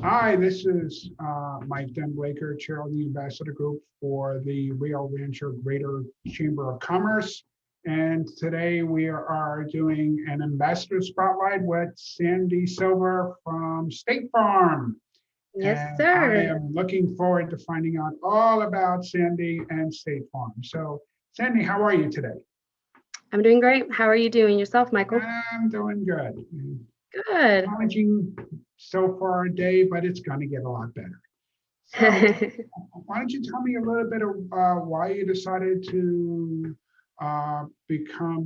Hi, this is Mike Bleyker, Chair of the Ambassador Group for the Rio Rancho Greater Chamber of Commerce. And today we are doing an Ambassador Spotlight with Sanddi Silva from State Farm. Yes, And I sir. am looking forward to finding out all about Sanddi and State Farm. So, Sanddi, how are you today? I'm doing great. How are you doing yourself, Michael? I'm doing good. Good. Challenging so far a day, but it's going to get a lot better. So, why don't you tell me a little bit of why you decided to become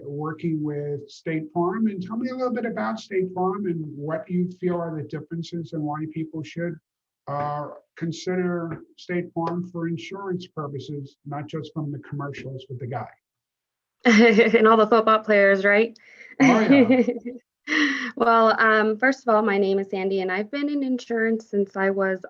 working with State Farm, and tell me a little bit about State Farm and what you feel are the differences and why people should consider State Farm for insurance purposes, not just from the commercials with the guy. And all the football players, right? Oh yeah. Well, first of all, my name is Sanddi, and I've been in insurance since I was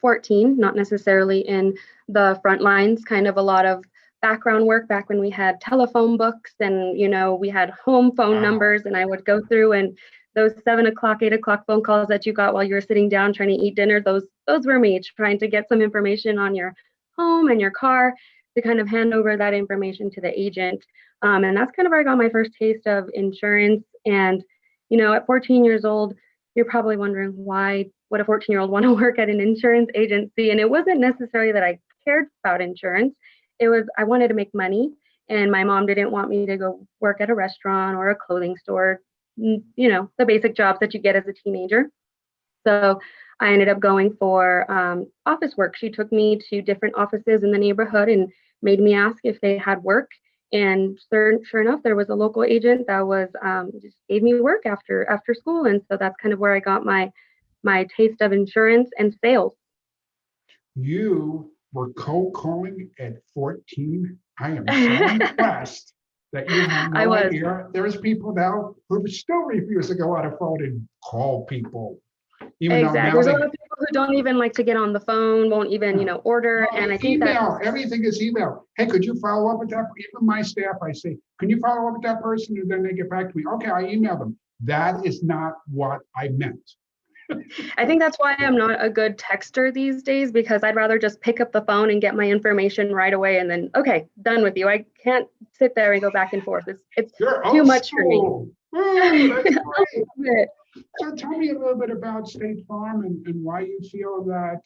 14, not necessarily in the front lines, kind of a lot of background work back when we had telephone books and, we had home phone Wow. numbers, and I would go through and those 7 o'clock, 8 o'clock phone calls that you got while you were sitting down trying to eat dinner, those were me trying to get some information on your home and your car to kind of hand over that information to the agent. And that's kind of where I got my first taste of insurance. And at 14 years old, you're probably wondering why would a 14-year-old want to work at an insurance agency? And it wasn't necessarily that I cared about insurance. It was I wanted to make money, and my mom didn't want me to go work at a restaurant or a clothing store, the basic jobs that you get as a teenager. So I ended up going for office work. She took me to different offices in the neighborhood and made me ask if they had work. And sure enough, there was a local agent that was just gave me work after school, and so that's kind of where I got my taste of insurance and sales. You were cold calling at 14. I am so impressed that you had I no was. idea. There's people now who still refuse to go on a phone and call people, even though Exactly. now There's a they lot of people who don't even like to get on the phone, won't even, no, order. no, And they I think that's email. Everything is email. Hey, could you follow up with that? Even my staff, I say, can you follow up with that person? And then they get back to me. Okay, I email them. That is not what I meant. I think that's why I'm not a good texter these days, because I'd rather just pick up the phone and get my information right away and then, okay, done with you. I can't sit there and go back and forth. It's You're too old much for me. school. Oh, that's great. It. So tell me a little bit about State Farm and why you feel that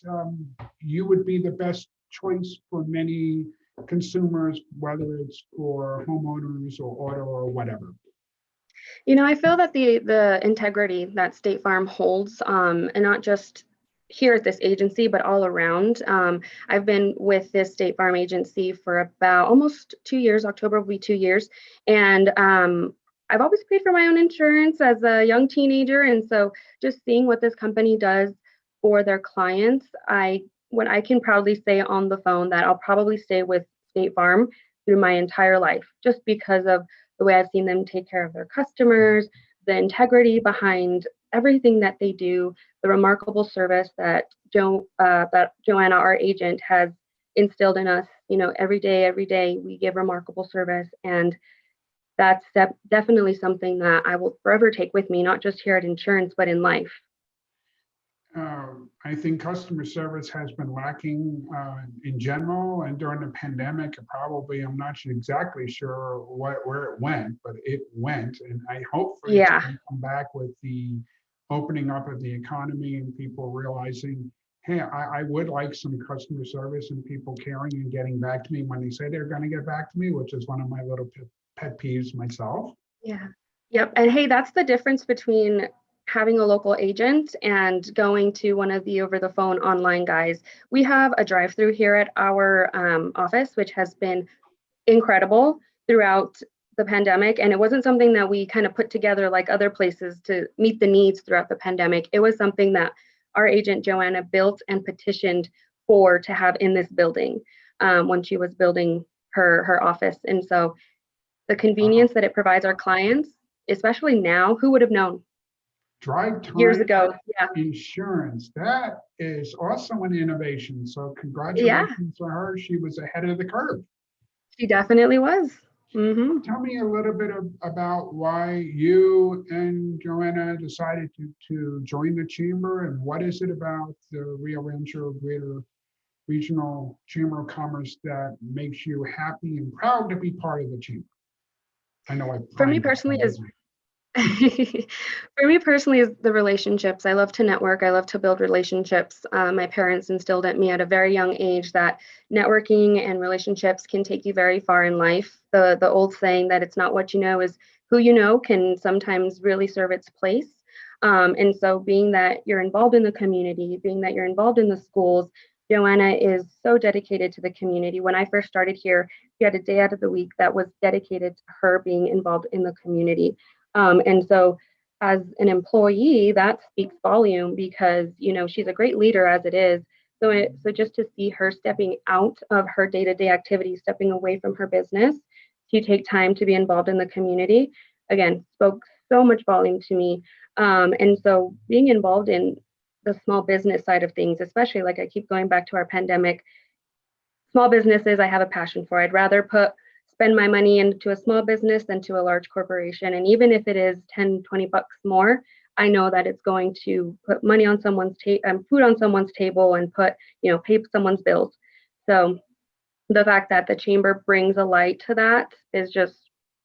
you would be the best choice for many consumers, whether it's for homeowners or auto or whatever. I feel that the integrity that State Farm holds, and not just here at this agency, but all around. I've been with this State Farm agency for about almost 2 years. October will be 2 years, and I've always paid for my own insurance as a young teenager, and so just seeing what this company does for their clients, when I can proudly say on the phone that I'll probably stay with State Farm through my entire life, just because of the way I've seen them take care of their customers, the integrity behind everything that they do, the remarkable service that Joanna, our agent, has instilled in us. Every day we give remarkable service, and that's definitely something that I will forever take with me, not just here at insurance, but in life. I think customer service has been lacking in general, and during the pandemic, probably I'm not exactly sure where it went, but it went, and I hope for it's Yeah. going to come back with the opening up of the economy and people realizing, hey, I would like some customer service and people caring and getting back to me when they say they're going to get back to me, which is one of my little pet peeves myself. Yeah. Yep. And hey, that's the difference between having a local agent and going to one of the over the phone online guys. We have a drive through here at our office, which has been incredible throughout the pandemic. And it wasn't something that we kind of put together like other places to meet the needs throughout the pandemic. It was something that our agent Joanna built and petitioned for to have in this building when she was building her office. And so the Wow. convenience that it provides our clients, especially now, who would have known Drive years time ago? Yeah. insurance. That is also an innovation. So Yeah, congratulations to her. She was ahead of the curve. she definitely was. Tell me a little bit about why you and Joanna decided to join the chamber, and what is it about the Rio Rancho Greater Regional Chamber of Commerce that makes you happy and proud to be part of the chamber? I know For me personally is for me personally is the relationships. I love to network. I love to build relationships. My parents instilled at me at a very young age that networking and relationships can take you very far in life. The old saying that it's not what you know is who you know can sometimes really serve its place. And so being that you're involved in the community, being that you're involved in the schools, Joanna is so dedicated to the community. When I first started here, she had a day out of the week that was dedicated to her being involved in the community. And so as an employee, that speaks volume because, she's a great leader as it is. So just to see her stepping out of her day-to-day activities, stepping away from her business to take time to be involved in the community, again, spoke so much volume to me. And so being involved in the small business side of things, especially like I keep going back to our pandemic, small businesses I have a passion for. I'd rather spend my money into a small business than to a large corporation. And even if it is 10, 20 bucks more, I know that it's going to put money on someone's food on someone's table and pay someone's bills. So the fact that the chamber brings a light to that is just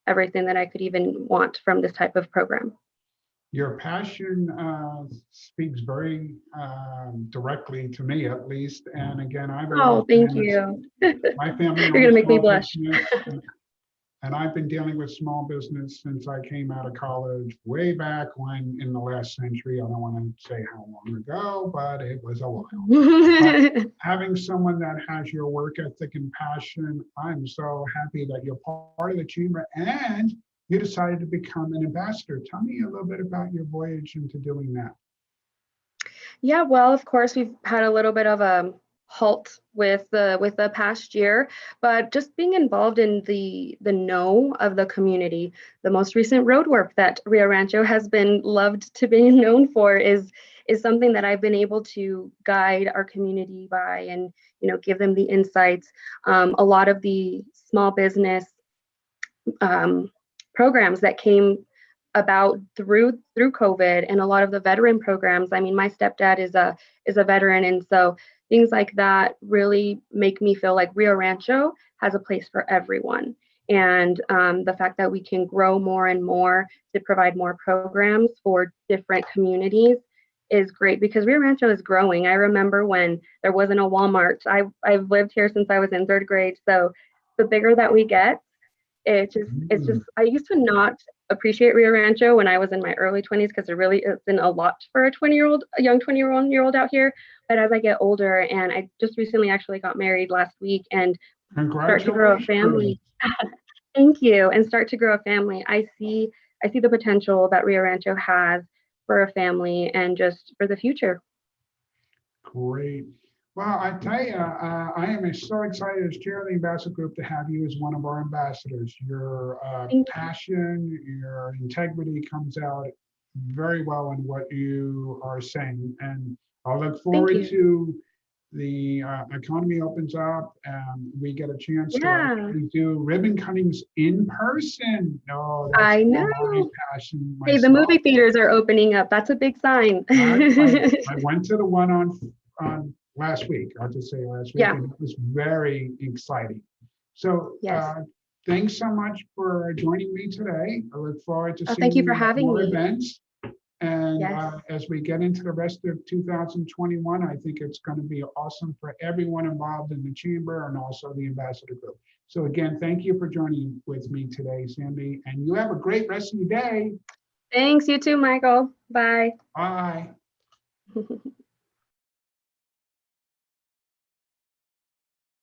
everything that I could even want from this type of program. Your passion speaks very directly to me, at least. And again, Thank you. My family You're gonna make me blush. And I've been dealing with small business since I came out of college, way back when in the last century. I don't want to say how long ago, but it was a while. But having someone that has your work ethic and passion, I'm so happy that you're part of the chamber and you decided to become an ambassador. Tell me a little bit about your voyage into doing that. Yeah, well, of course, we've had a little bit of a halt with the past year, but just being involved in the know of the community. The most recent road work that Rio Rancho has been loved to be known for is something that I've been able to guide our community by and give them the insights. A lot of the small business programs that came about through COVID, and a lot of the veteran programs. I mean, my stepdad is a veteran, and so things like that really make me feel like Rio Rancho has a place for everyone. And the fact that we can grow more and more to provide more programs for different communities is great because Rio Rancho is growing. I remember when there wasn't a Walmart. I've lived here since I was in third grade, so the bigger that we get, it's just I used to not appreciate Rio Rancho when I was in my early 20s because it really has been a lot for a young 20-year-old out here. But as I get older, and I just recently actually got married last week and start to grow a family. Thank you. And start to grow a family. I see the potential that Rio Rancho has for a family and just for the future. Great. Well, I tell you, I am so excited as chair of the ambassador group to have you as one of our ambassadors. Your passion, your integrity comes out very well in what you are saying. And I look forward to the economy opens up and we get a chance to actually do ribbon cuttings in person. No, that's I know. My passion. Hey, the movie theaters are opening up. That's a big sign. I went to the one on last week. I'll just say last week, and it was very exciting. So thanks so much for joining me today. I look forward to seeing thank you for having more me. Events. And as we get into the rest of 2021, I think it's going to be awesome for everyone involved in the chamber and also the ambassador group. So again, thank you for joining with me today, Sanddi, and you have a great rest of your day. Thanks, you too, Michael. Bye. Bye.